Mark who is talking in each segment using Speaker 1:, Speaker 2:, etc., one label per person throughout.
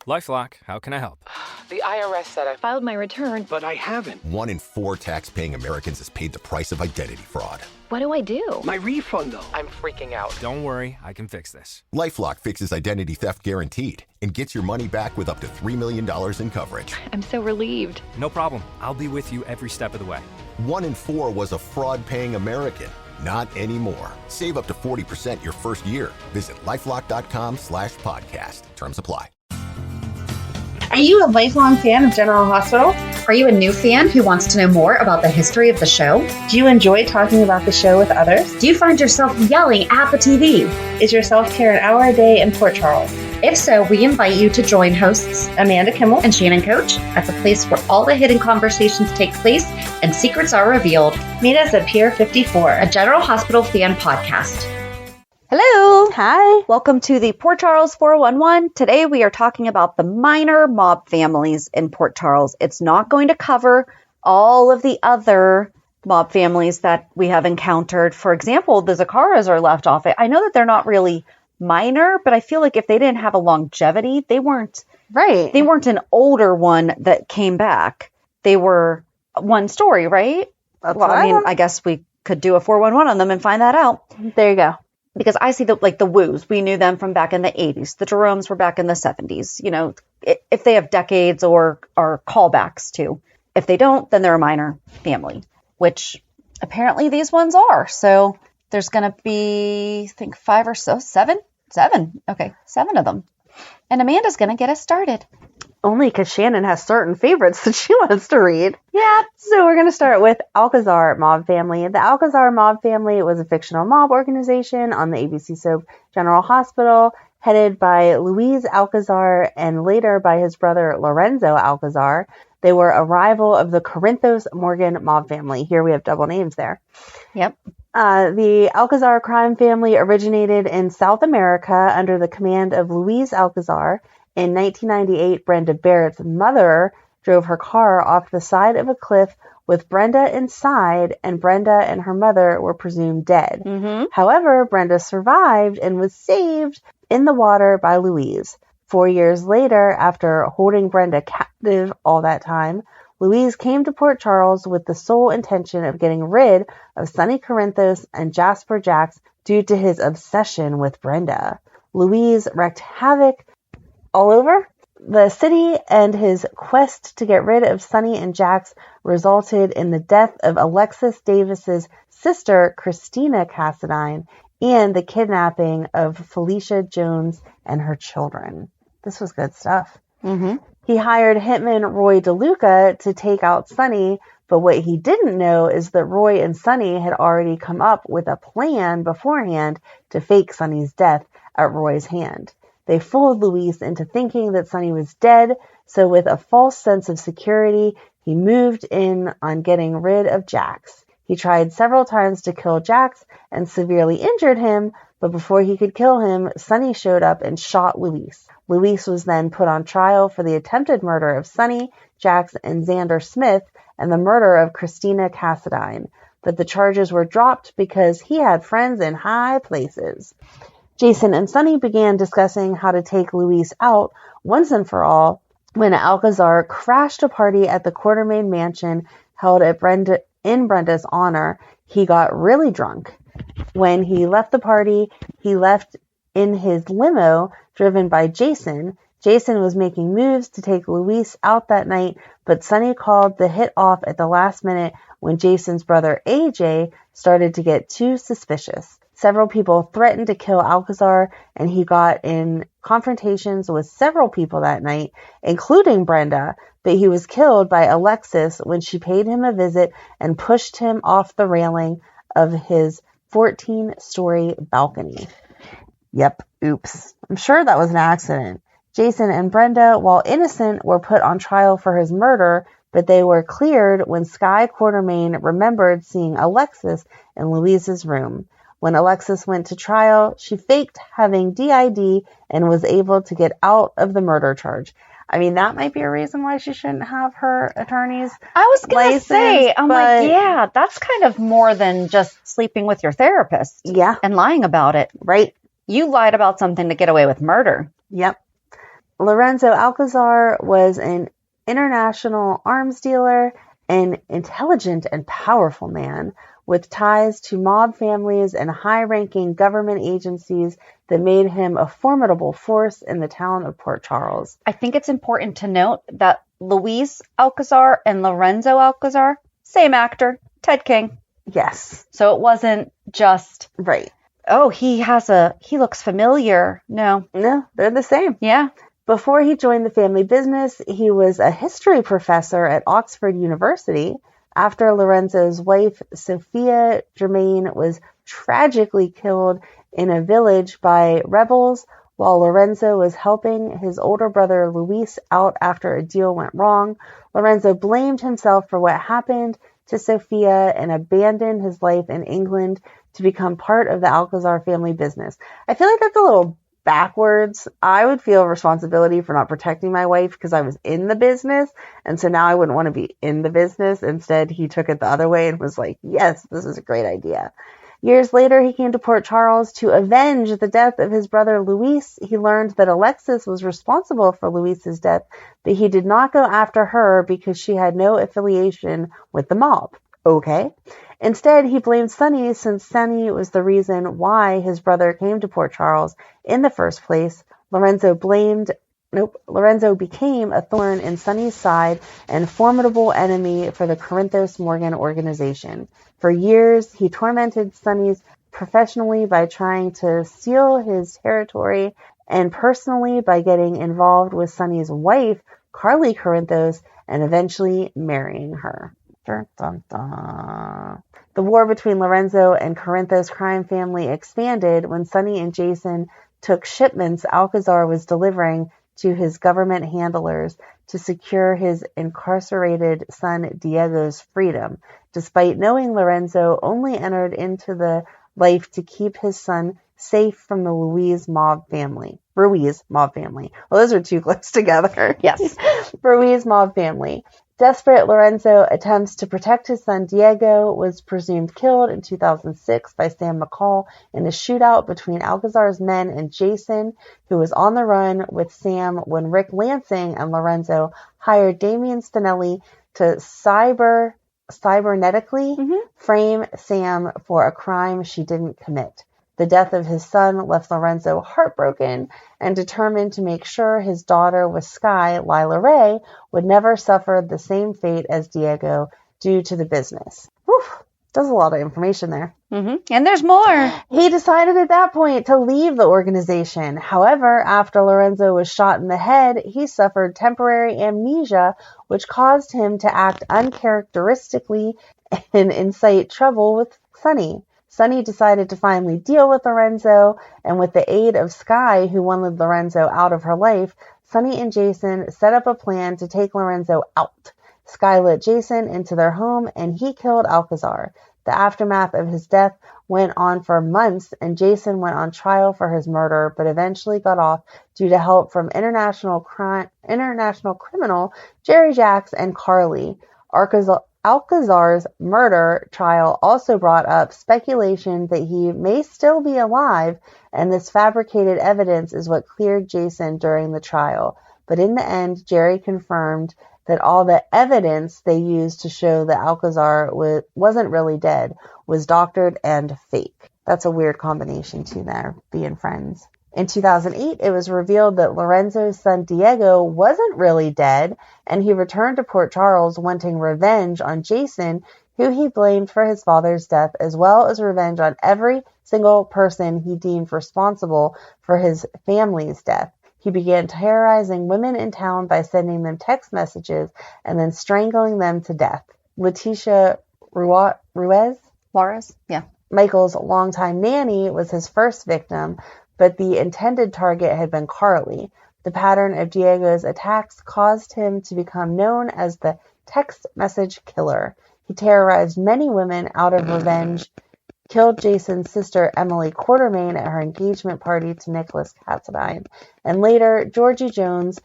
Speaker 1: LifeLock, how can I help?
Speaker 2: The IRS said I
Speaker 3: filed my return,
Speaker 2: but I haven't.
Speaker 4: 1 in 4 tax-paying Americans has paid the price of identity fraud.
Speaker 3: What do I do?
Speaker 2: My refund, though. I'm freaking out.
Speaker 1: Don't worry, I can fix this.
Speaker 4: LifeLock fixes identity theft guaranteed and gets your money back with up to $3 million in coverage.
Speaker 3: I'm so relieved.
Speaker 1: No problem. I'll be with you every step of the way.
Speaker 4: 1 in 4 was a fraud-paying American. Not anymore. Save up to 40% your first year. Visit LifeLock.com/podcast. Terms apply.
Speaker 5: Are you a lifelong fan of General Hospital?
Speaker 6: Are you a new fan who wants to know more about the history of the show?
Speaker 5: Do you enjoy talking about the show with others?
Speaker 6: Do you find yourself yelling at the TV?
Speaker 5: Is your self-care an hour a day in Port Charles?
Speaker 6: If so, we invite you to join hosts
Speaker 5: Amanda Kimmel
Speaker 6: and Shannon Coach at the place where all the hidden conversations take place and secrets are revealed.
Speaker 5: Meet us at Pier 54,
Speaker 6: a General Hospital fan podcast.
Speaker 7: Hello.
Speaker 5: Hi.
Speaker 7: Welcome to the Port Charles 411. Today we are talking about the minor mob families in Port Charles. It's not going to cover all of the other mob families that we have encountered. For example, the Zaccaras are left off it. I know that they're not really minor, but I feel like if they didn't have a longevity, they weren't
Speaker 5: right.
Speaker 7: They weren't an older one that came back. They were one story, right? I guess we could do a 411 on them and find that out.
Speaker 5: There you go.
Speaker 7: Because I see the Woos, we knew them from back in the 80s. The Jeromes were back in the 70s. You know, if they have decades or are callbacks to. If they don't, then they're a minor family, which apparently these ones are. So there's going to be, I think, 5 or so, 7. Okay, 7 of them. And Amanda's going to get us started.
Speaker 5: Only because Shannon has certain favorites that she wants to read.
Speaker 7: Yeah.
Speaker 5: So we're going to start with Alcazar mob family. The Alcazar mob family was a fictional mob organization on the ABC soap General Hospital, headed by Ruiz Alcazar and later by his brother Lorenzo Alcazar. They were a rival of the Corinthos Morgan mob family. Here we have double names there.
Speaker 7: Yep.
Speaker 5: The Alcazar crime family originated in South America under the command of Luis Alcazar. In 1998, Brenda Barrett's mother drove her car off the side of a cliff with Brenda inside, and Brenda and her mother were presumed dead.
Speaker 7: Mm-hmm.
Speaker 5: However, Brenda survived and was saved in the water by Louise. 4 years later, after holding Brenda captive all that time, Louise came to Port Charles with the sole intention of getting rid of Sonny Corinthos and Jasper Jacks due to his obsession with Brenda. Louise wreaked havoc all over the city, and his quest to get rid of Sonny and Jax resulted in the death of Alexis Davis's sister, Christina Cassadine, and the kidnapping of Felicia Jones and her children. This was good stuff.
Speaker 7: Mm-hmm.
Speaker 5: He hired hitman Roy DeLuca to take out Sonny, but what he didn't know is that Roy and Sonny had already come up with a plan beforehand to fake Sonny's death at Roy's hand. They fooled Luis into thinking that Sonny was dead, so with a false sense of security, he moved in on getting rid of Jax. He tried several times to kill Jax and severely injured him, but before he could kill him, Sonny showed up and shot Luis. Luis was then put on trial for the attempted murder of Sonny, Jax, and Xander Smith, and the murder of Christina Cassadine, but the charges were dropped because he had friends in high places. Jason and Sonny began discussing how to take Luis out once and for all when Alcazar crashed a party at the Quartermain mansion held at in Brenda's honor. He got really drunk. When he left the party, he left in his limo driven by Jason. Jason was making moves to take Luis out that night, but Sonny called the hit off at the last minute when Jason's brother AJ started to get too suspicious. Several people threatened to kill Alcazar, and he got in confrontations with several people that night, including Brenda, but he was killed by Alexis when she paid him a visit and pushed him off the railing of his 14-story balcony. Yep, oops. I'm sure that was an accident. Jason and Brenda, while innocent, were put on trial for his murder, but they were cleared when Sky Quartermain remembered seeing Alexis in Louise's room. When Alexis went to trial, she faked having DID and was able to get out of the murder charge. I mean, that might be a reason why she shouldn't have her attorney's
Speaker 7: I was going to say, yeah, that's kind of more than just sleeping with your therapist.
Speaker 5: Yeah.
Speaker 7: And lying about it.
Speaker 5: Right.
Speaker 7: You lied about something to get away with murder.
Speaker 5: Yep. Lorenzo Alcazar was an international arms dealer, an intelligent and powerful man with ties to mob families and high-ranking government agencies that made him a formidable force in the town of Port Charles.
Speaker 7: I think it's important to note that Ruiz Alcazar and Lorenzo Alcazar, same actor, Ted King.
Speaker 5: Yes.
Speaker 7: So it wasn't just,
Speaker 5: Right.
Speaker 7: oh, he looks familiar. No.
Speaker 5: No, they're the same.
Speaker 7: Yeah.
Speaker 5: Before he joined the family business, he was a history professor at Oxford University. After Lorenzo's wife, Sophia Germain, was tragically killed in a village by rebels while Lorenzo was helping his older brother Luis out after a deal went wrong, Lorenzo blamed himself for what happened to Sophia and abandoned his life in England to become part of the Alcazar family business. I feel like that's a little backwards. I would feel responsibility for not protecting my wife because I was in the business, and so now I wouldn't want to be in the business. Instead, he took it the other way and was like, yes, this is a great idea. Years later, he came to Port Charles to avenge the death of his brother Luis. He learned that Alexis was responsible for Luis's death, but he did not go after her because she had no affiliation with the mob. Okay. Instead, he blamed Sonny since Sonny was the reason why his brother came to Port Charles in the first place. Lorenzo became a thorn in Sonny's side and formidable enemy for the Corinthos Morgan organization. For years, he tormented Sonny professionally by trying to steal his territory and personally by getting involved with Sonny's wife, Carly Corinthos, and eventually marrying her. Dun, dun, dun. The war between Lorenzo and Corinthos crime family expanded when Sonny and Jason took shipments Alcazar was delivering to his government handlers to secure his incarcerated son Diego's freedom, despite knowing Lorenzo only entered into the life to keep his son safe from the Ruiz mob family. Well, those are too close together.
Speaker 7: Yes.
Speaker 5: Ruiz mob family. Desperate, Lorenzo attempts to protect his son Diego, was presumed killed in 2006 by Sam McCall in a shootout between Alcazar's men and Jason, who was on the run with Sam when Rick Lansing and Lorenzo hired Damian Spinelli to cybernetically frame Sam for a crime she didn't commit. The death of his son left Lorenzo heartbroken and determined to make sure his daughter with Sky, Lila Ray, would never suffer the same fate as Diego due to the business. Whew, there's a lot of information there.
Speaker 7: And there's more.
Speaker 5: He decided at that point to leave the organization. However, after Lorenzo was shot in the head, he suffered temporary amnesia, which caused him to act uncharacteristically and incite trouble with Sonny. Sonny decided to finally deal with Lorenzo, and with the aid of Sky, who wanted Lorenzo out of her life, Sonny and Jason set up a plan to take Lorenzo out. Sky let Jason into their home, and he killed Alcazar. The aftermath of his death went on for months, and Jason went on trial for his murder, but eventually got off due to help from international criminal Jerry Jacks and Carly. Alcazar's murder trial also brought up speculation that he may still be alive, and this fabricated evidence is what cleared Jason during the trial. But in the end, Jerry confirmed that all the evidence they used to show that Alcazar wasn't really dead was doctored and fake. That's a weird combination too there, being friends. In 2008, it was revealed that Lorenzo's son Diego wasn't really dead, and he returned to Port Charles wanting revenge on Jason, who he blamed for his father's death, as well as revenge on every single person he deemed responsible for his family's death. He began terrorizing women in town by sending them text messages and then strangling them to death. Leticia Ruiz,
Speaker 7: Yeah.
Speaker 5: Michael's longtime nanny, was his first victim, but the intended target had been Carly. The pattern of Diego's attacks caused him to become known as the text message killer. He terrorized many women out of revenge, killed Jason's sister Emily Quartermain at her engagement party to Nicholas Cassadine, and later Georgie Jones,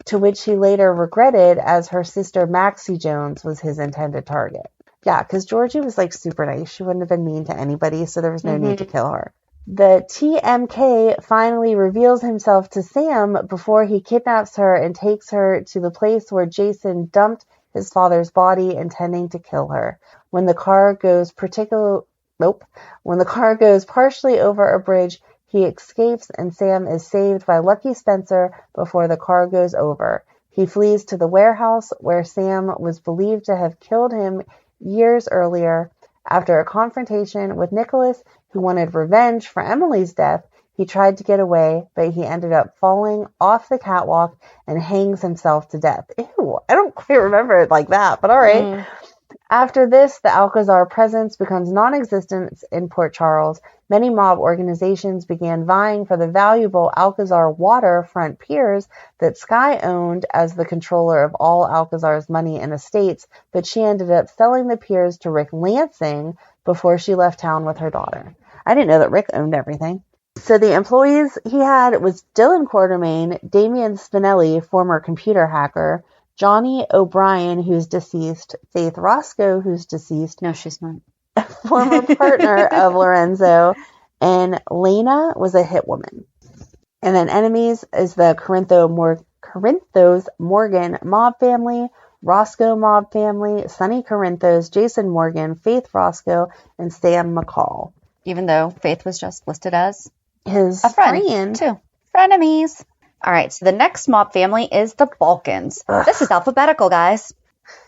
Speaker 5: to which he later regretted, as her sister Maxie Jones was his intended target. Yeah, because Georgie was like super nice. She wouldn't have been mean to anybody, so there was no need to kill her. The TMK finally reveals himself to Sam before he kidnaps her and takes her to the place where Jason dumped his father's body, intending to kill her. When the car goes partially over a bridge, he escapes and Sam is saved by Lucky Spencer before the car goes over. He flees to the warehouse where Sam was believed to have killed him years earlier. After a confrontation with Nicholas, who wanted revenge for Emily's death, he tried to get away, but he ended up falling off the catwalk and hangs himself to death. Ew, I don't quite remember it like that, but all right. After this, the Alcazar presence becomes non-existent in Port Charles. Many mob organizations began vying for the valuable Alcazar waterfront piers that Sky owned as the controller of all Alcazar's money and estates, but she ended up selling the piers to Rick Lansing before she left town with her daughter. I didn't know that Rick owned everything. So the employees he had was Dylan Quartermain, Damian Spinelli, former computer hacker, Johnny O'Brien, who's deceased, Faith Rosco, who's deceased.
Speaker 7: No, she's not.
Speaker 5: Former partner of Lorenzo, and Lena was a hit woman. And then enemies is the Corinthos Morgan mob family, Rosco mob family, Sonny Corinthos, Jason Morgan, Faith Rosco, and Sam McCall.
Speaker 7: Even though Faith was just listed as
Speaker 5: His
Speaker 7: a friend, too. Frenemies. All right, so the next mob family is the Balkans. This is alphabetical, guys.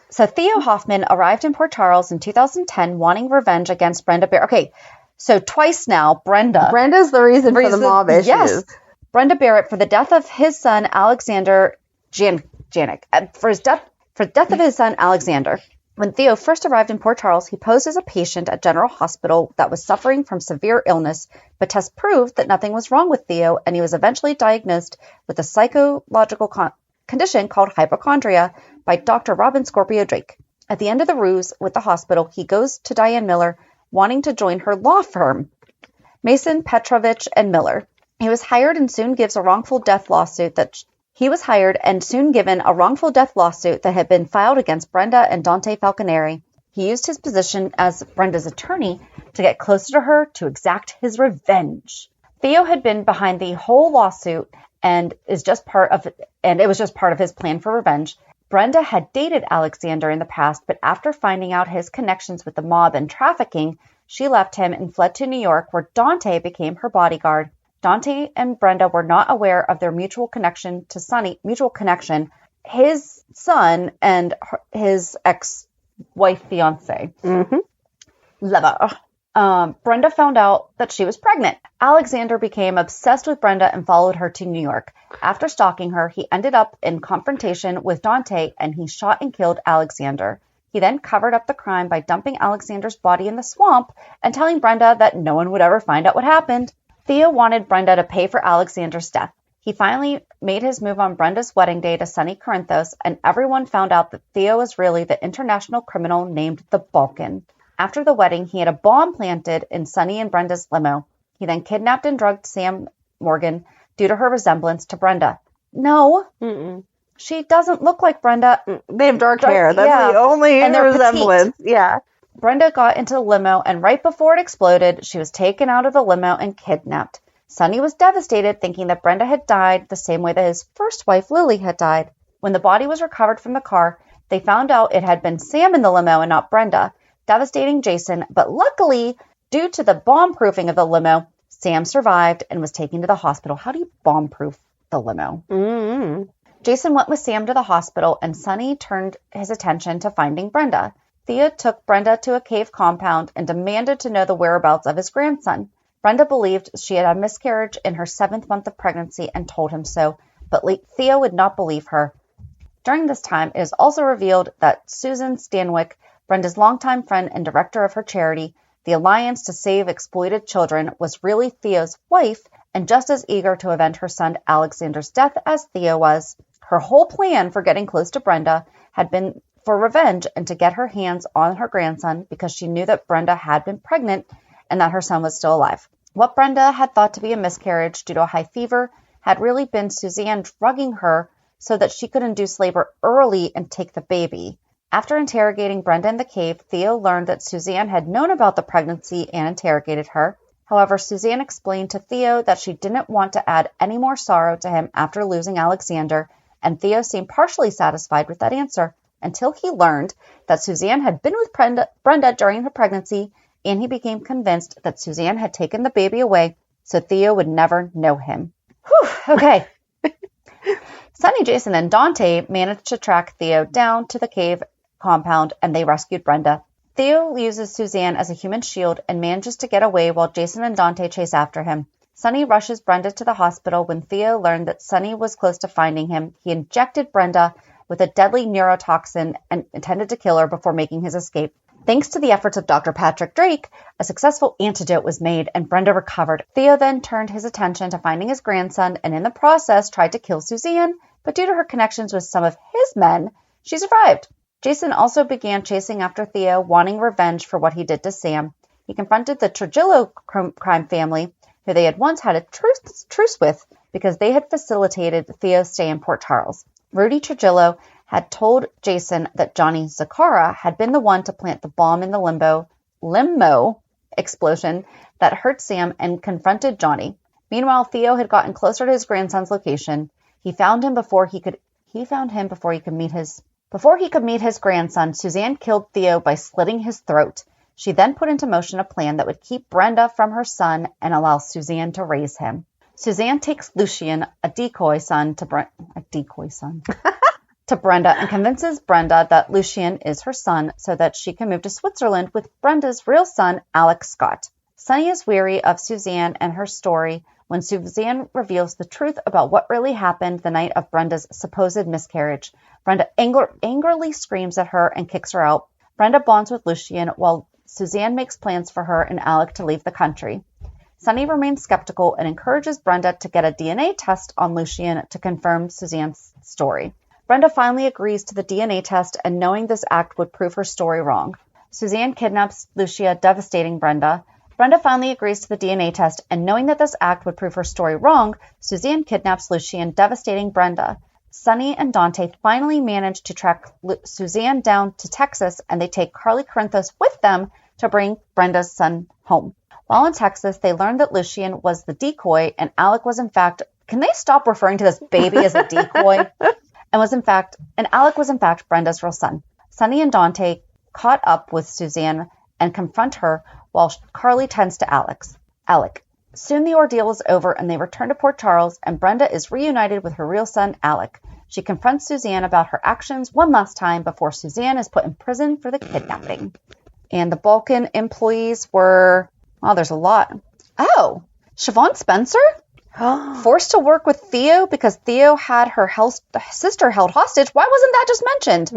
Speaker 7: So Theo Hoffman arrived in Port Charles in 2010 wanting revenge against Brenda Barrett. Okay, so twice now, Brenda's
Speaker 5: the reason for the mob issues.
Speaker 7: Yes, Brenda Barrett for the death of his son, Alexander Janik. For the death of his son, Alexander. When Theo first arrived in Port Charles, he posed as a patient at General Hospital that was suffering from severe illness, but tests proved that nothing was wrong with Theo, and he was eventually diagnosed with a psychological condition called hypochondria by Dr. Robin Scorpio Drake. At the end of the ruse with the hospital, he goes to Diane Miller, wanting to join her law firm, Mason, Petrovich, and Miller. He was hired and soon gives a wrongful death lawsuit that had been filed against Brenda and Dante Falconeri. He used his position as Brenda's attorney to get closer to her to exact his revenge. Theo had been behind the whole lawsuit and it was just part of his plan for revenge. Brenda had dated Alexander in the past, but after finding out his connections with the mob and trafficking, she left him and fled to New York, where Dante became her bodyguard. Dante and Brenda were not aware of their mutual connection. His son and his ex-wife fiance. Lover. Brenda found out that she was pregnant. Alexander became obsessed with Brenda and followed her to New York. After stalking her, he ended up in confrontation with Dante and he shot and killed Alexander. He then covered up the crime by dumping Alexander's body in the swamp and telling Brenda that no one would ever find out what happened. Theo wanted Brenda to pay for Alexander's death. He finally made his move on Brenda's wedding day to Sonny Corinthos, and everyone found out that Theo was really the international criminal named the Balkan. After the wedding, he had a bomb planted in Sonny and Brenda's limo. He then kidnapped and drugged Sam Morgan due to her resemblance to Brenda. No, she doesn't look like Brenda.
Speaker 5: They have dark hair. That's the only resemblance.
Speaker 7: Petite. Yeah. Brenda got into the limo, and right before it exploded, she was taken out of the limo and kidnapped. Sonny was devastated, thinking that Brenda had died the same way that his first wife, Lily, had died. When the body was recovered from the car, they found out it had been Sam in the limo and not Brenda, devastating Jason. But luckily, due to the bomb-proofing of the limo, Sam survived and was taken to the hospital. How do you bomb-proof the limo? Jason went with Sam to the hospital, and Sonny turned his attention to finding Brenda. Thea took Brenda to a cave compound and demanded to know the whereabouts of his grandson. Brenda believed she had a miscarriage in her 7th month of pregnancy and told him so, but Thea would not believe her. During this time, it is also revealed that Susan Stanwyck, Brenda's longtime friend and director of her charity, the Alliance to Save Exploited Children, was really Thea's wife and just as eager to avenge her son Alexander's death as Thea was. Her whole plan for getting close to Brenda had been for revenge and to get her hands on her grandson because she knew that Brenda had been pregnant and that her son was still alive. What Brenda had thought to be a miscarriage due to a high fever had really been Suzanne drugging her so that she could induce labor early and take the baby. After interrogating Brenda in the cave, Theo learned that Suzanne had known about the pregnancy and interrogated her. However, Suzanne explained to Theo that she didn't want to add any more sorrow to him after losing Alexander, and Theo seemed partially satisfied with that answer until he learned that Suzanne had been with Brenda during her pregnancy, and he became convinced that Suzanne had taken the baby away so Theo would never know him. Whew, okay. Sonny, Jason, and Dante managed to track Theo down to the cave compound, and they rescued Brenda. Theo uses Suzanne as a human shield and manages to get away while Jason and Dante chase after him. Sonny rushes Brenda to the hospital. When Theo learned that Sonny was close to finding him, he injected Brenda with a deadly neurotoxin and intended to kill her before making his escape. Thanks to the efforts of Dr. Patrick Drake, a successful antidote was made and Brenda recovered. Theo then turned his attention to finding his grandson and in the process tried to kill Suzanne, but due to her connections with some of his men, she survived. Jason also began chasing after Theo, wanting revenge for what he did to Sam. He confronted the Trujillo crime family, who they had once had a truce with because they had facilitated Theo's stay in Port Charles. Rudy Trujillo had told Jason that Johnny Zakara had been the one to plant the bomb in the limo explosion that hurt Sam and confronted Johnny. Meanwhile, Theo had gotten closer to his grandson's location. He found him before he could meet his grandson. Suzanne killed Theo by slitting his throat. She then put into motion a plan that would keep Brenda from her son and allow Suzanne to raise him. Suzanne takes Lucien, a decoy son, to Brenda and convinces Brenda that Lucien is her son so that she can move to Switzerland with Brenda's real son, Alex Scott. Sonny is weary of Suzanne and her story when Suzanne reveals the truth about what really happened the night of Brenda's supposed miscarriage. Brenda angrily screams at her and kicks her out. Brenda bonds with Lucien while Suzanne makes plans for her and Alec to leave the country. Sonny remains skeptical and encourages Brenda to get a DNA test on Lucien to confirm Suzanne's story. Brenda finally agrees to the DNA test, and knowing this act would prove her story wrong. Suzanne kidnaps Lucia, devastating Brenda. Brenda finally agrees to the DNA test, and knowing that this act would prove her story wrong, Suzanne kidnaps Lucien, devastating Brenda. Sonny and Dante finally manage to track Suzanne down to Texas, and they take Carly Corinthos with them to bring Brenda's son home. While in Texas, they learn that Lucien was the decoy, and Alec was in fact, can they stop referring to this baby as a decoy? Alec was in fact Brenda's real son. Sonny and Dante caught up with Suzanne and confront her while Carly tends to Alec. Soon the ordeal is over and they return to Port Charles, and Brenda is reunited with her real son, Alec. She confronts Suzanne about her actions one last time before Suzanne is put in prison for the kidnapping. And the Balkan employees were, there's a lot. Oh, Siobhan Spencer? Forced to work with Theo because Theo had her sister held hostage. Why wasn't that just mentioned?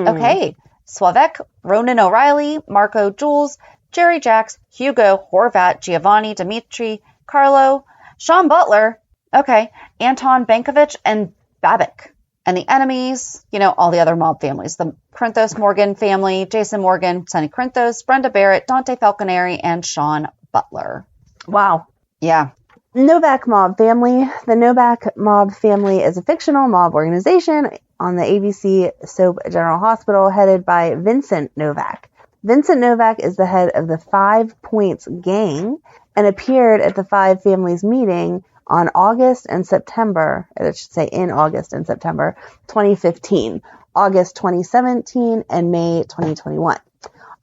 Speaker 7: Okay. Slavek, Ronan O'Reilly, Marco Jules, Jerry Jacks, Hugo, Horvat, Giovanni, Dimitri, Carlo, Sean Butler, Anton Bankovich, and Babik. And the enemies, all the other mob families. The Corinthos Morgan family, Jason Morgan, Sonny Corinthos, Brenda Barrett, Dante Falconeri, and Sean Butler.
Speaker 5: Wow.
Speaker 7: Yeah.
Speaker 5: Novak Mob Family. The Novak Mob Family is a fictional mob organization on the ABC soap General Hospital headed by Vincent Novak. Vincent Novak is the head of the 5 Points Gang and appeared at the Five Families meeting in August and September 2015, August 2017, and May 2021.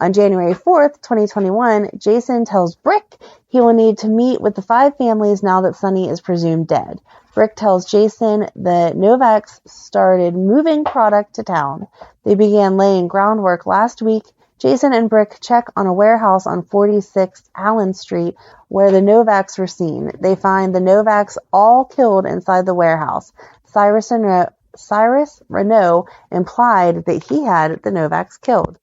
Speaker 5: On January 4th, 2021, Jason tells Brick he will need to meet with the Five Families now that Sonny is presumed dead. Brick tells Jason the Novaks started moving product to town. They began laying groundwork last week. Jason and Brick check on a warehouse on 46th Allen Street where the Novaks were seen. They find the Novaks all killed inside the warehouse. Cyrus Renault implied that he had the Novaks killed.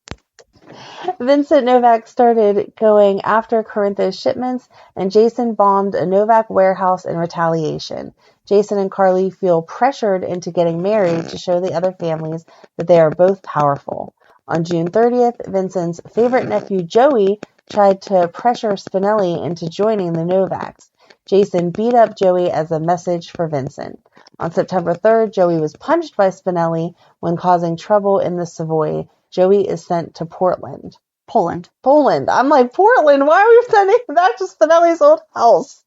Speaker 5: Vincent Novak started going after Corinthos shipments, and Jason bombed a Novak warehouse in retaliation. Jason and Carly feel pressured into getting married to show the other families that they are both powerful. On June 30th, Vincent's favorite nephew Joey tried to pressure Spinelli into joining the Novaks. Jason beat up Joey as a message for Vincent. On September 3rd, Joey was punched by Spinelli when causing trouble in the Savoy. Joey is sent to Portland.
Speaker 7: Poland.
Speaker 5: I'm like, Portland? Why are we sending back to Spinelli's old house?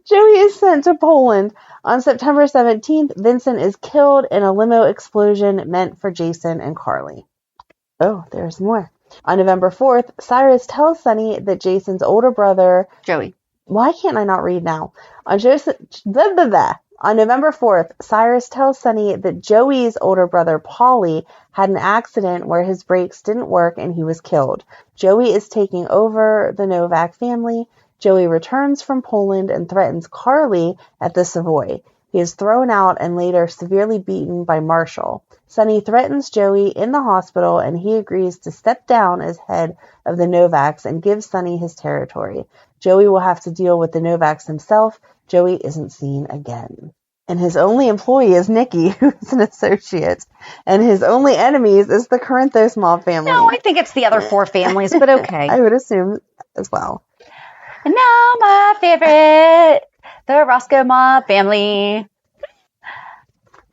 Speaker 5: Joey is sent to Poland. On September 17th, Vincent is killed in a limo explosion meant for Jason and Carly. Oh, there's more. On November 4th, Cyrus tells Sonny that Jason's older brother...
Speaker 7: Joey.
Speaker 5: Why can't I not read now? On November 4th, Cyrus tells Sonny that Joey's older brother, Paulie, had an accident where his brakes didn't work and he was killed. Joey is taking over the Novak family. Joey returns from Poland and threatens Carly at the Savoy. He is thrown out and later severely beaten by Marshall. Sonny threatens Joey in the hospital and he agrees to step down as head of the Novaks and gives Sonny his territory. Joey will have to deal with the Novaks himself. Joey isn't seen again. And his only employee is Nikki, who's an associate. And his only enemies is the Corinthos mob family.
Speaker 7: No, I think it's the other 4 families, but okay.
Speaker 5: I would assume as well.
Speaker 7: And now my favorite, the Rosco mob family.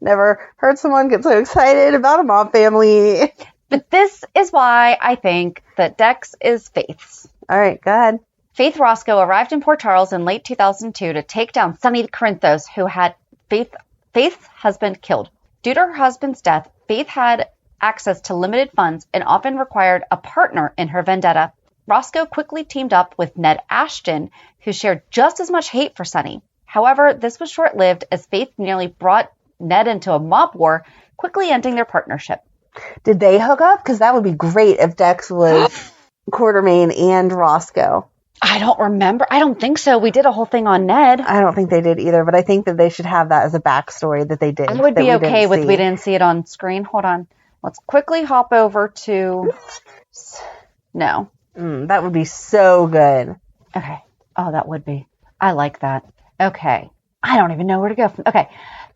Speaker 5: Never heard someone get so excited about a mob family.
Speaker 7: But this is why I think that Dex is Faith's.
Speaker 5: All right, go ahead.
Speaker 7: Faith Rosco arrived in Port Charles in late 2002 to take down Sonny Corinthos, who had Faith's husband killed. Due to her husband's death, Faith had access to limited funds and often required a partner in her vendetta. Rosco quickly teamed up with Ned Ashton, who shared just as much hate for Sonny. However, this was short-lived as Faith nearly brought Ned into a mob war, quickly ending their partnership.
Speaker 5: Did they hook up? Because that would be great if Dex was Quartermain and Rosco.
Speaker 7: I don't remember. I don't think so. We did a whole thing on Ned.
Speaker 5: I don't think they did either, but I think that they should have that as a backstory that they did.
Speaker 7: I would be okay with we didn't see it on screen. Hold on. Let's quickly hop over to... No.
Speaker 5: That would be so good.
Speaker 7: Okay. Oh, that would be. I like that. Okay. I don't even know where to go from. Okay.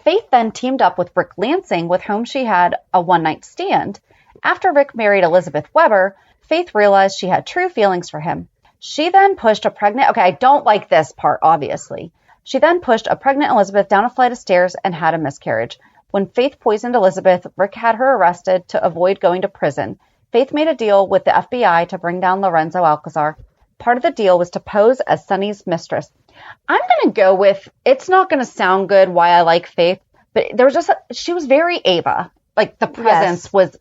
Speaker 7: Faith then teamed up with Rick Lansing, with whom she had a one-night stand. After Rick married Elizabeth Weber, Faith realized she had true feelings for him. She then pushed a pregnant... Okay, I don't like this part, obviously. She then pushed a pregnant Elizabeth down a flight of stairs and had a miscarriage. When Faith poisoned Elizabeth, Rick had her arrested to avoid going to prison. Faith made a deal with the FBI to bring down Lorenzo Alcazar. Part of the deal was to pose as Sonny's mistress. I'm going to go with... It's not going to sound good why I like Faith, but there was just... She was very Ava. Like, the presence was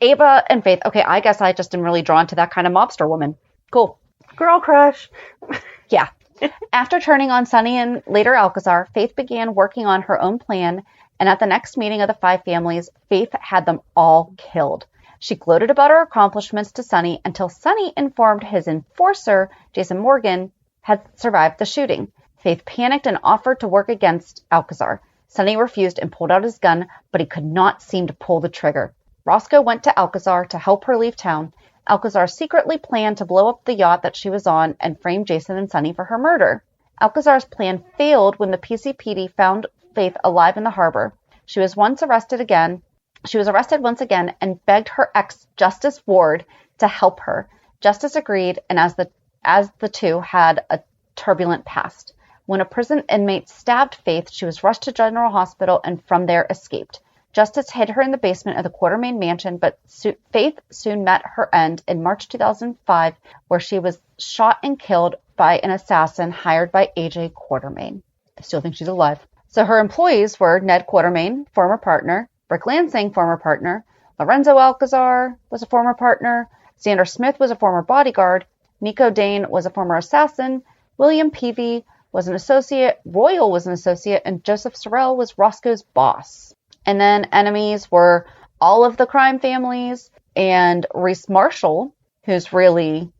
Speaker 7: Ava and Faith. Okay, I guess I just am really drawn to that kind of mobster woman. Cool.
Speaker 5: Girl crush.
Speaker 7: Yeah. After turning on Sonny and later Alcazar, Faith began working on her own plan, and at the next meeting of the 5 families, Faith had them all killed. She gloated about her accomplishments to Sonny until Sonny informed his enforcer, Jason Morgan, had survived the shooting. Faith panicked and offered to work against Alcazar. Sonny refused and pulled out his gun, but he could not seem to pull the trigger. Rosco went to Alcazar to help her leave town. Alcazar secretly planned to blow up the yacht that she was on and frame Jason and Sonny for her murder. Alcazar's plan failed when the PCPD found Faith alive in the harbor. She was arrested once again and begged her ex, Justice Ward, to help her. Justice agreed, and as the two had a turbulent past. When a prison inmate stabbed Faith, she was rushed to General Hospital and from there escaped. Justice hid her in the basement of the Quartermain mansion, but Faith soon met her end in March 2005, where she was shot and killed by an assassin hired by A.J. Quartermain. I still think she's alive. So her employees were Ned Quartermain, former partner, Rick Lansing, former partner, Lorenzo Alcazar was a former partner, Xander Smith was a former bodyguard, Nico Dane was a former assassin, William Peavy was an associate, Royal was an associate, and Joseph Sorrell was Roscoe's boss. And then enemies were all of the crime families and Reese Marshall, who's really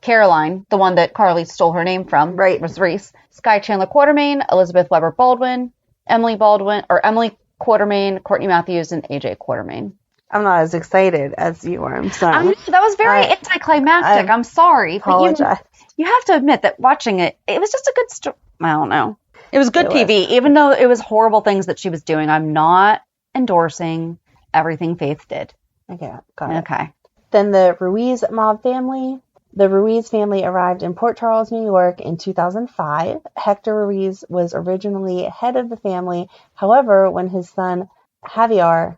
Speaker 7: Caroline, the one that Carly stole her name from, right, was Reese. Sky Chandler Quartermain, Elizabeth Weber Baldwin, Emily Quartermain, Courtney Matthews, and AJ Quartermain.
Speaker 5: I'm not as excited as you are. I'm sorry.
Speaker 7: That was very anticlimactic. I'm sorry.
Speaker 5: Apologize.
Speaker 7: But you have to admit that watching it, it was just a good story. I don't know. It was good TV, even though it was horrible things that she was doing. I'm not endorsing everything Faith did.
Speaker 5: Okay, got it.
Speaker 7: Okay.
Speaker 5: Then the Ruiz mob family. The Ruiz family arrived in Port Charles, New York in 2005. Hector Ruiz was originally head of the family. However, when his son Javier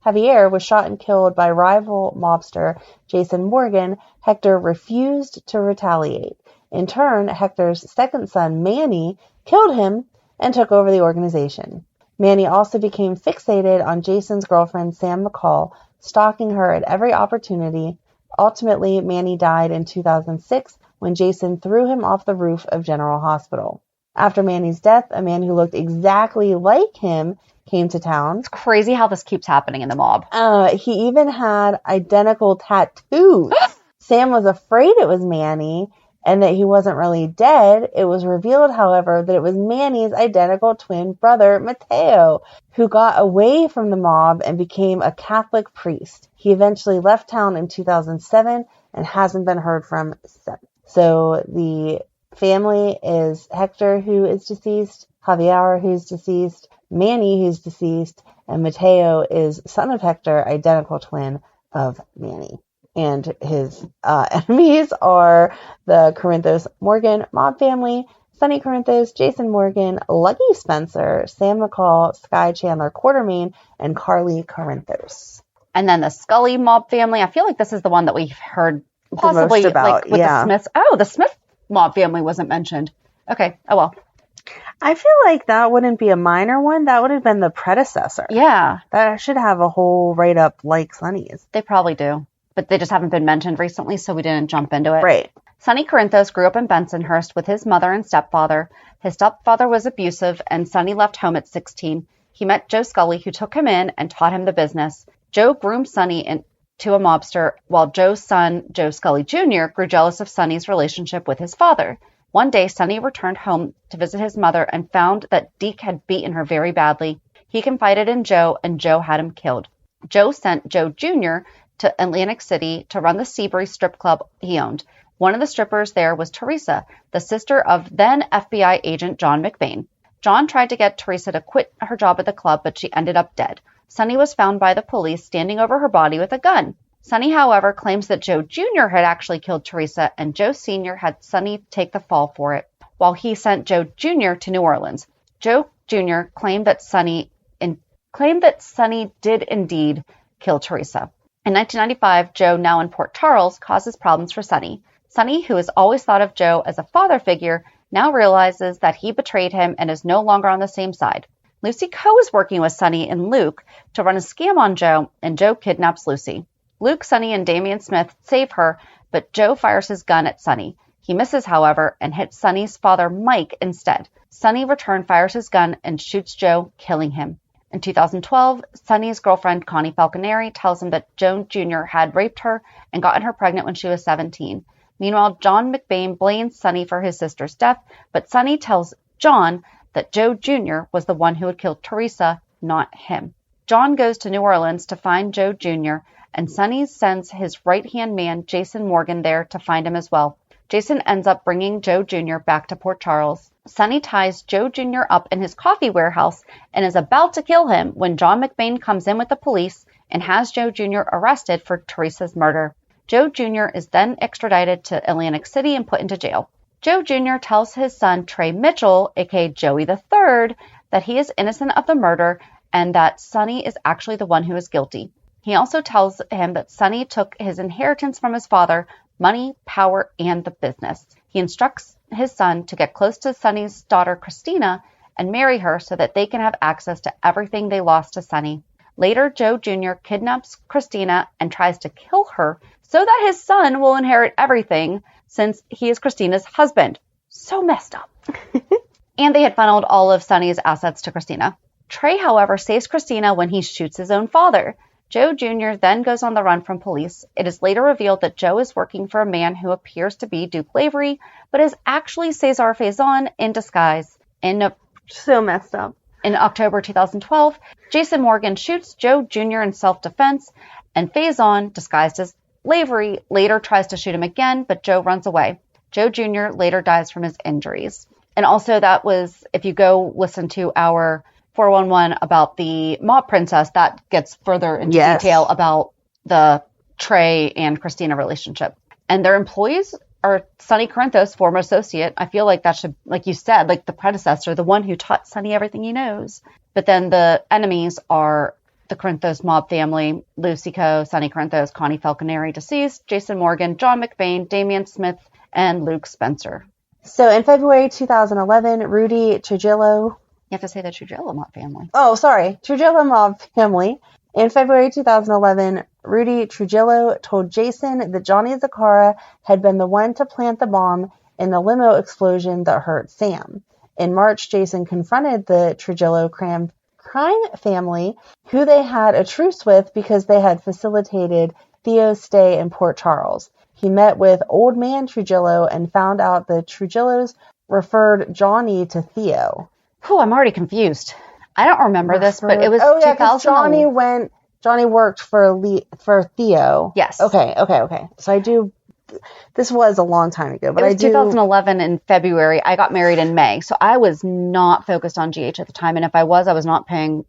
Speaker 5: Javier was shot and killed by rival mobster Jason Morgan, Hector refused to retaliate. In turn, Hector's second son, Manny, killed him and took over the organization. Manny also became fixated on Jason's girlfriend, Sam McCall, stalking her at every opportunity. Ultimately, Manny died in 2006 when Jason threw him off the roof of General Hospital. After Manny's death, a man who looked exactly like him came to town.
Speaker 7: It's crazy how this keeps happening in the mob.
Speaker 5: He even had identical tattoos. Sam was afraid it was Manny and that he wasn't really dead. It was revealed, however, that it was Manny's identical twin brother, Mateo, who got away from the mob and became a Catholic priest. He eventually left town in 2007 and hasn't been heard from since. So the family is Hector, who is deceased, Javier, who's deceased, Manny, who's deceased, and Mateo is son of Hector, identical twin of Manny. And his enemies are the Corinthos Morgan mob family, Sonny Corinthos, Jason Morgan, Lucky Spencer, Sam McCall, Sky Chandler Quartermain, and Carly Corinthos.
Speaker 7: And then the Scully mob family. I feel like this is the one that we've heard possibly
Speaker 5: the most about,
Speaker 7: like with
Speaker 5: yeah.
Speaker 7: the Smiths. Oh, the Smith mob family wasn't mentioned. Okay. Oh, well.
Speaker 5: I feel like that wouldn't be a minor one. That would have been the predecessor.
Speaker 7: Yeah.
Speaker 5: That should have a whole write-up like Sonny's.
Speaker 7: They probably do. But they just haven't been mentioned recently, so we didn't jump into it.
Speaker 5: Right.
Speaker 7: Sonny Corinthos grew up in Bensonhurst with his mother and stepfather. His stepfather was abusive, and Sonny left home at 16. He met Joe Scully, who took him in and taught him the business. Joe groomed Sonny into a mobster, while Joe's son, Joe Scully Jr., grew jealous of Sonny's relationship with his father. One day, Sonny returned home to visit his mother and found that Deke had beaten her very badly. He confided in Joe, and Joe had him killed. Joe sent Joe Jr. to Atlantic City to run the Seabury strip club he owned. One of the strippers there was Teresa, the sister of then FBI agent John McBain. John tried to get Teresa to quit her job at the club, but she ended up dead. Sonny was found by the police standing over her body with a gun. Sonny, however, claims that Joe Jr. had actually killed Teresa, and Joe Sr. had Sonny take the fall for it, while he sent Joe Jr. to New Orleans. Joe Jr. claimed that Sonny did indeed kill Teresa. In 1995, Joe, now in Port Charles, causes problems for Sonny. Sonny, who has always thought of Joe as a father figure, now realizes that he betrayed him and is no longer on the same side. Lucy Coe is working with Sonny and Luke to run a scam on Joe, and Joe kidnaps Lucy. Luke, Sonny, and Damian Smith save her, but Joe fires his gun at Sonny. He misses, however, and hits Sonny's father, Mike, instead. Sonny, in return, fires his gun and shoots Joe, killing him. In 2012, Sonny's girlfriend, Connie Falconeri, tells him that Joe Jr. had raped her and gotten her pregnant when she was 17. Meanwhile, John McBain blames Sonny for his sister's death, but Sonny tells John that Joe Jr. was the one who had killed Teresa, not him. John goes to New Orleans to find Joe Jr., and Sonny sends his right-hand man, Jason Morgan, there to find him as well. Jason ends up bringing Joe Jr. back to Port Charles. Sonny ties Joe Jr. up in his coffee warehouse and is about to kill him when John McBain comes in with the police and has Joe Jr. arrested for Teresa's murder. Joe Jr. is then extradited to Atlantic City and put into jail. Joe Jr. tells his son, Trey Mitchell, aka Joey III, that he is innocent of the murder and that Sonny is actually the one who is guilty. He also tells him that Sonny took his inheritance from his father, money, power, and the business. He instructs his son to get close to Sonny's daughter, Christina, and marry her so that they can have access to everything they lost to Sonny. Later, Joe Jr. kidnaps Christina and tries to kill her so that his son will inherit everything since he is Christina's husband. So messed up. And they had funneled all of Sonny's assets to Christina. Trey, however, saves Christina when he shoots his own father. Joe Jr. then goes on the run from police. It is later revealed that Joe is working for a man who appears to be Duke Lavery, but is actually Cesar Faison in disguise.
Speaker 5: So messed up.
Speaker 7: In October 2012, Jason Morgan shoots Joe Jr. in self-defense, and Faison, disguised as Lavery, later tries to shoot him again, but Joe runs away. Joe Jr. later dies from his injuries. And also that was, if you go listen to our 411 about the mob princess, that gets further into detail about the Trey and Christina relationship. And their employees are Sonny Corinthos, former associate. I feel like that should, like you said, like the predecessor, the one who taught Sonny everything he knows. But then the enemies are the Corinthos mob family, Lucy Coe, Sonny Corinthos, Connie Falconeri, deceased, Jason Morgan, John McBain, Damian Smith, and Luke Spencer.
Speaker 5: So in February 2011, Rudy Trujillo...
Speaker 7: You have to say the Trujillo mob family.
Speaker 5: Oh, sorry. Trujillo mob family. In February 2011, Rudy Trujillo told Jason that Johnny Zaccara had been the one to plant the bomb in the limo explosion that hurt Sam. In March, Jason confronted the Trujillo crime family, who they had a truce with because they had facilitated Theo's stay in Port Charles. He met with Old Man Trujillo and found out the Trujillos referred Johnny to Theo.
Speaker 7: Oh, I'm already confused. I don't remember this, but it was
Speaker 5: 2000. Johnny worked for Theo.
Speaker 7: Yes.
Speaker 5: Okay. So this was a long time ago, but
Speaker 7: it was 2011 in February. I got married in May, so I was not focused on GH at the time, and if I was not paying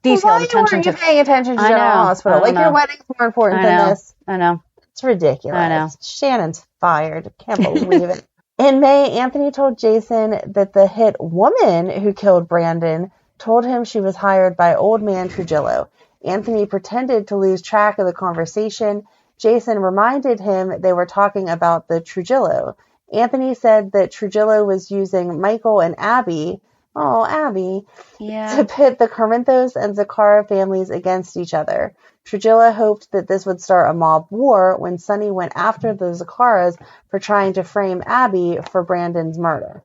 Speaker 7: detailed attention to.
Speaker 5: Paying attention to General Hospital. Like your wedding's more important than this.
Speaker 7: I know.
Speaker 5: It's ridiculous.
Speaker 7: I know.
Speaker 5: Shannon's fired. Can't believe it. In May, Anthony told Jason that the hit woman who killed Brandon told him she was hired by Old Man Trujillo. Anthony pretended to lose track of the conversation. Jason reminded him they were talking about the Trujillo. Anthony said that Trujillo was using Michael and Abby, to pit the Corinthos and Zaccara families against each other. Trujillo hoped that this would start a mob war when Sonny went after the Zaccaras for trying to frame Abby for Brandon's murder.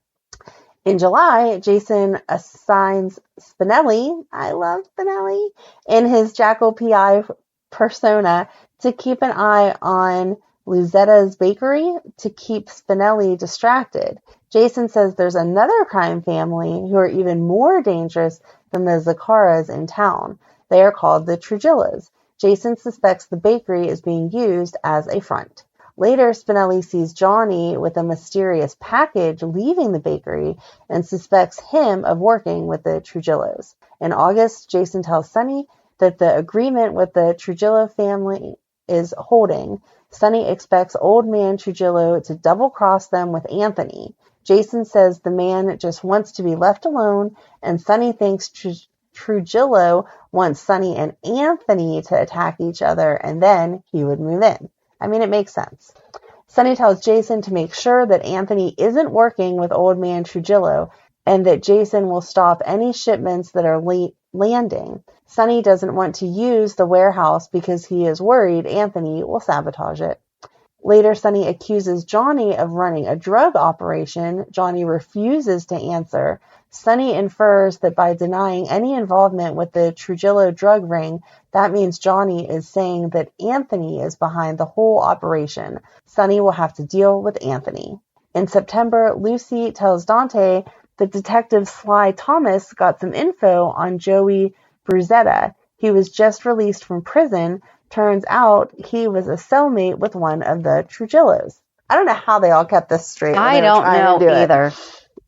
Speaker 5: In July, Jason assigns Spinelli, I love Spinelli, in his Jackal PI persona to keep an eye on Luzetta's bakery to keep Spinelli distracted. Jason says there's another crime family who are even more dangerous than the Zaccaras in town. They are called the Trujillos. Jason suspects the bakery is being used as a front. Later, Spinelli sees Johnny with a mysterious package leaving the bakery and suspects him of working with the Trujillos. In August, Jason tells Sonny that the agreement with the Trujillo family is holding. Sonny expects Old Man Trujillo to double-cross them with Anthony. Jason says the man just wants to be left alone, and Sonny thinks Trujillo wants Sonny and Anthony to attack each other, and then he would move in. I mean, it makes sense. Sonny tells Jason to make sure that Anthony isn't working with Old Man Trujillo and that Jason will stop any shipments that are landing. Sonny doesn't want to use the warehouse because he is worried Anthony will sabotage it. Later, Sonny accuses Johnny of running a drug operation. Johnny refuses to answer. Sonny infers that by denying any involvement with the Trujillo drug ring, that means Johnny is saying that Anthony is behind the whole operation. Sonny will have to deal with Anthony. In September, Lucy tells Dante that Detective Sly Thomas got some info on Joey Bruzetta. He was just released from prison. Turns out he was a cellmate with one of the Trujillos. I don't know how they all kept this straight.
Speaker 7: I don't know either.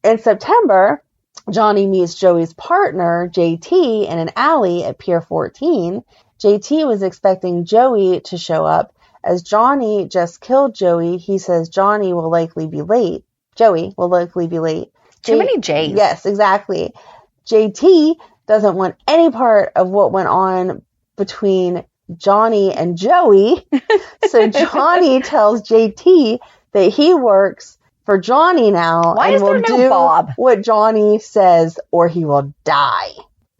Speaker 5: In September, Johnny meets Joey's partner, JT, in an alley at Pier 14. JT was expecting Joey to show up. As Johnny just killed Joey, he says Johnny will likely be late. Joey will likely be late.
Speaker 7: Too many J's.
Speaker 5: Yes, exactly. JT doesn't want any part of what went on between Johnny and Joey. So Johnny tells JT that he works for Johnny now.
Speaker 7: Why
Speaker 5: and
Speaker 7: is there
Speaker 5: will
Speaker 7: no
Speaker 5: do
Speaker 7: Bob?
Speaker 5: what Johnny says or he will die.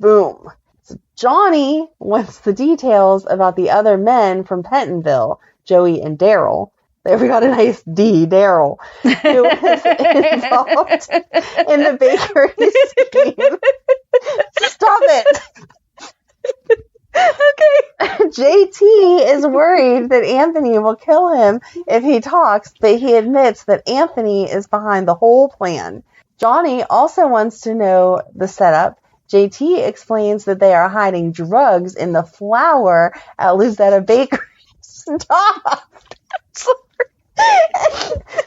Speaker 5: Boom. So Johnny wants the details about the other men from Pentonville, Joey and Daryl. There we got a nice D, Daryl, who was involved in the bakery scheme. Stop it. Okay. JT is worried that Anthony will kill him if he talks, but he admits that Anthony is behind the whole plan. Johnny also wants to know the setup. JT explains that they are hiding drugs in the flour at Luzetta Bakery. Stop!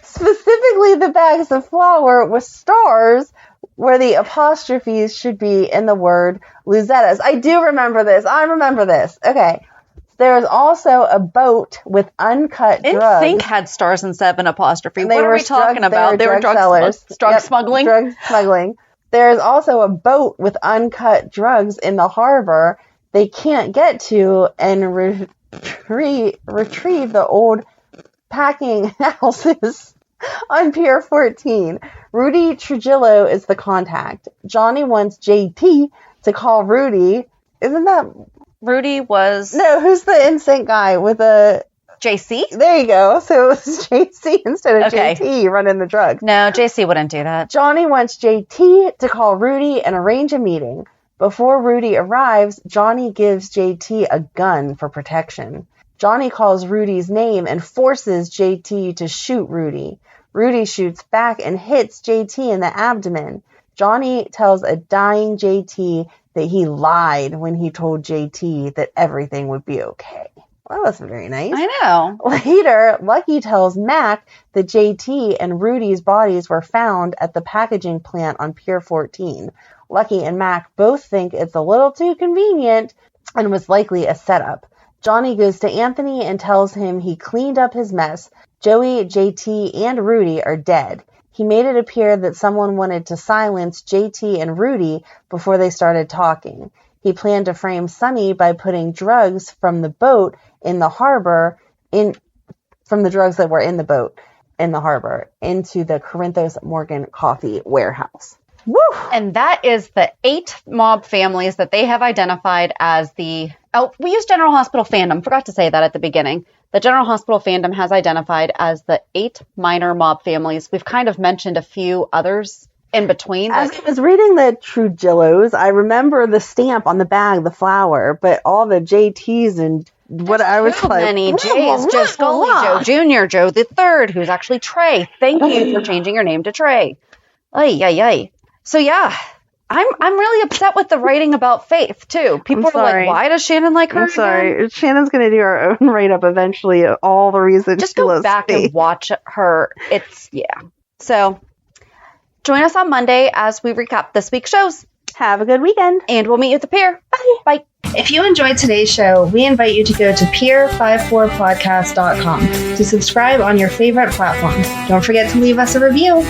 Speaker 5: Specifically the bags of flour with stars where the apostrophes should be in the word Luzetta's. I do remember this. I remember this. Okay. There is also a boat with uncut drugs.
Speaker 7: NSYNC had stars instead of an apostrophe.
Speaker 5: They
Speaker 7: what are we talking about? They were drug sellers. Drug smuggling?
Speaker 5: Drug smuggling. There is also a boat with uncut drugs in the harbor. they can't get to and retrieve the old packing houses on Pier 14. Rudy Trujillo is the contact. Johnny wants JT to call Rudy. Isn't that...
Speaker 7: Rudy was...
Speaker 5: No, who's the NSYNC guy with a...
Speaker 7: JC?
Speaker 5: There you go. So it was JC instead of JT running the drugs.
Speaker 7: No, JC wouldn't do that.
Speaker 5: Johnny wants JT to call Rudy and arrange a meeting. Before Rudy arrives, Johnny gives JT a gun for protection. Johnny calls Rudy's name and forces JT to shoot Rudy. Rudy shoots back and hits JT in the abdomen. Johnny tells a dying JT that he lied when he told JT that everything would be okay. Well, that's very nice.
Speaker 7: I know.
Speaker 5: Later, Lucky tells Mac that JT and Rudy's bodies were found at the packaging plant on Pier 14. Lucky and Mac both think it's a little too convenient and was likely a setup. Johnny goes to Anthony and tells him he cleaned up his mess. Joey, JT, and Rudy are dead. He made it appear that someone wanted to silence JT and Rudy before they started talking. He planned to frame Sonny by putting drugs from the boat in the harbor from the drugs that were in the boat in the harbor into the Corinthos Morgan coffee warehouse. Woo!
Speaker 7: And that is the 8 mob families that they have identified as the... Oh, we used General Hospital fandom. Forgot to say that at the beginning. The General Hospital fandom has identified as the 8 minor mob families. We've kind of mentioned a few others in between.
Speaker 5: As I was reading the Trujillos, I remember the stamp on the bag, the flower, but all the JTs and what I was like...
Speaker 7: many J's. Joe Scully, Joe Jr., Joe the Third, who's actually Trey. Thank you for changing your name to Trey. Ay, ay, ay. So yeah, I'm really upset with the writing about Faith too. People are like, why does Shannon like her?
Speaker 5: I'm sorry. Again? Shannon's going to do our own write-up eventually of all the reasons
Speaker 7: just
Speaker 5: she
Speaker 7: go
Speaker 5: loves
Speaker 7: back
Speaker 5: Faith.
Speaker 7: And watch her. It's, yeah. So join us on Monday as we recap this week's shows.
Speaker 5: Have a good weekend.
Speaker 7: And we'll meet you at the pier. Bye. Bye.
Speaker 8: If you enjoyed today's show, we invite you to go to pier54podcast.com to subscribe on your favorite platforms. Don't forget to leave us a review.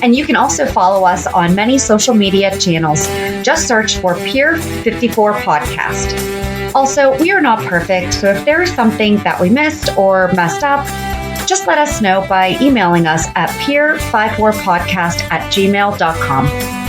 Speaker 6: And you can also follow us on many social media channels. Just search for Pier 54 Podcast. Also, we are not perfect, so if there is something that we missed or messed up, just let us know by emailing us at pier54podcast@gmail.com.